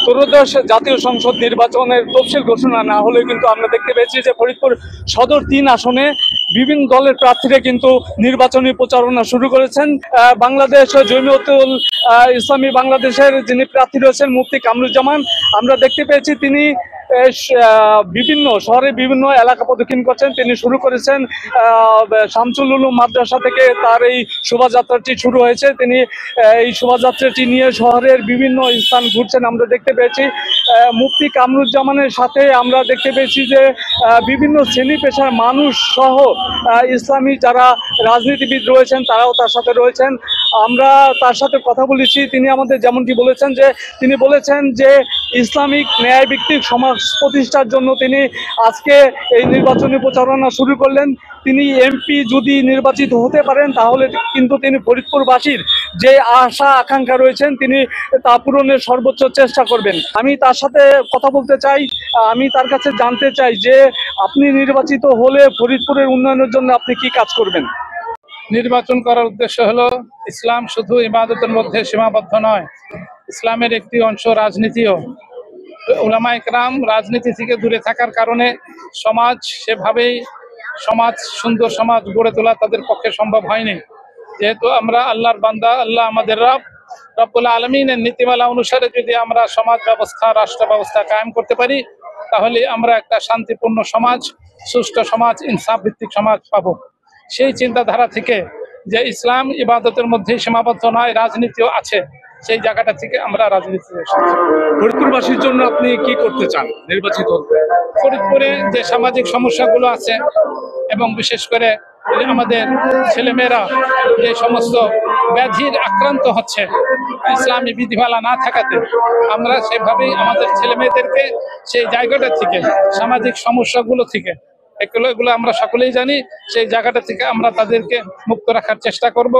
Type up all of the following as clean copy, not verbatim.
ত্রয়োদশ জাতীয় সংসদ নির্বাচনের তফসিল ঘোষণা না হলে কিন্তু আমরা দেখতে পেয়েছি যে ফরিদপুর সদর 3 আসনে বিভিন্ন দলের প্রার্থীরা কিন্তু নির্বাচনী প্রচারণা শুরু করেছেন। বাংলাদেশ জমিয়তুল ইসলামী বাংলাদেশের যিনি প্রার্থী রয়েছেন মুফতি কামরুজ্জামান, আমরা দেখতে পেয়েছি তিনি বিভিন্ন শহরে বিভিন্ন এলাকা প্রদক্ষিণ করছেন। তিনি শুরু করেছেন শামসুল উলুম মাদ্রাসা থেকে তার এই শোভাযাত্রাটি শুরু হয়েছে। তিনি এই শোভাযাত্রাটি নিয়ে শহরের বিভিন্ন স্থান ঘুরছেন। আমরা দেখতে পেয়েছি মুফতি কামরুজ্জামানের সাথে আমরা দেখতে পেয়েছি যে বিভিন্ন শ্রেণী পেশার মানুষ সহ ইসলামী যারা রাজনীতিবিদ রয়েছেন তারাও তার সাথে রয়েছেন। আমরা তার সাথে কথা বলেছি, তিনি আমাদের যেমনটি বলেছেন যে ইসলামিক ন্যায়ভিত্তিক সমাজ প্রতিষ্ঠার জন্য তিনি আজকে এই নির্বাচনী প্রচারণা শুরু করলেন। তিনি এমপি যদি নির্বাচিত হতে পারেন তাহলে কিন্তু তিনি ফরিদপুরবাসীর যে আশা আকাঙ্ক্ষা রয়েছেন তিনি তা পূরণের সর্বোচ্চ চেষ্টা করবেন। আমি তার সাথে কথা বলতে চাই, আমি তার কাছে জানতে চাই যে আপনি নির্বাচিত হলে ফরিদপুরের উন্নয়নের জন্য আপনি কি কাজ করবেন? নির্বাচন করার উদ্দেশ্য হলো ইসলাম শুধু ইবাদতের মধ্যে সীমাবদ্ধ নয়, ইসলামের একটি অংশ রাজনীতিও। উলামায়ে কেরাম রাজনীতি থেকে দূরে থাকার কারণে সুন্দর সমাজ গড়ে তোলা তাদের পক্ষে সম্ভব হয়নি। যেহেতু আমরা আল্লাহর বান্দা, আল্লাহ আমাদের রব্বুল আলামিনের নীতিমালা অনুসারে যদি আমরা সমাজ ব্যবস্থা, রাষ্ট্র ব্যবস্থা কায়েম করতে পারি তাহলে আমরা একটা শান্তিপূর্ণ সমাজ, সুষ্ঠু সমাজ, ইনসাফ ভিত্তিক সমাজ পাবো। সেই চিন্তাধারা থেকে যে ইসলাম ইবাদতের মধ্যে সীমাবদ্ধ নয়, রাজনীতিও আছে, সেই জায়গাটা থেকে আমরা রাজনীতি এসেছি। ফরিদপুরবাসীর জন্য আপনি কি করতে চান নির্বাচিত হলে? ফরিদপুরে যে সামাজিক সমস্যাগুলো আছে এবং বিশেষ করে আমাদের ছেলেমেয়েরা যে সমস্ত ব্যাধির আক্রান্ত হচ্ছে ইসলামী বিধিমালা না থাকাতে, আমরা সেভাবেই আমাদের ছেলেমেয়েদেরকে সেই জায়গাটা থেকে, সামাজিক সমস্যাগুলো থেকে, এগুলো আমরা সকলেই জানি, সেই জায়গাটা থেকে আমরা তাদেরকে মুক্ত রাখার চেষ্টা করব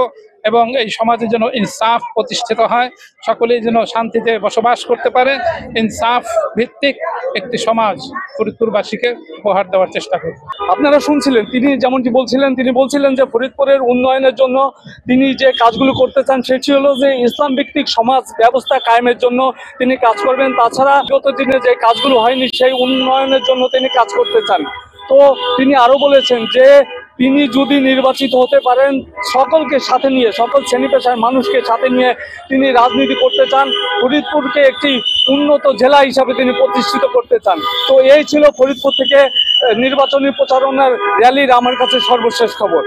এবং এই সমাজে যেন ইনসাফ প্রতিষ্ঠিত হয়, সকলেই যেন শান্তিতে বসবাস করতে পারে। ইনসাফ ভিত্তিক একটি সমাজ ফরিদপুরবাসীকে উপহার দেওয়ার চেষ্টা করব। আপনারা শুনছিলেন তিনি যেমনটি বলছিলেন, তিনি বলছিলেন যে ফরিদপুরের উন্নয়নের জন্য তিনি যে কাজগুলো করতে চান সেটি হলো যে ইসলাম ভিত্তিক সমাজ ব্যবস্থা কায়েমের জন্য তিনি কাজ করবেন। তাছাড়া বিগত দিনে যে কাজগুলো হয়নি সেই উন্নয়নের জন্য তিনি কাজ করতে চান। তো তিনি আরো বলেছেন যে তিনি যদি নির্বাচিত হতে পারেন সকলকে সাথে নিয়ে, সকল শ্রেণী পেশার মানুষকে সাথে নিয়ে তিনি রাজনীতি করতে চান, ফরিদপুরকে একটি উন্নত জেলা হিসাবে তিনি প্রতিষ্ঠিত করতে চান। তো এই ছিল ফরিদপুর থেকে নির্বাচনী প্রচারণার র্যালির আমার কাছে সর্বশেষ খবর।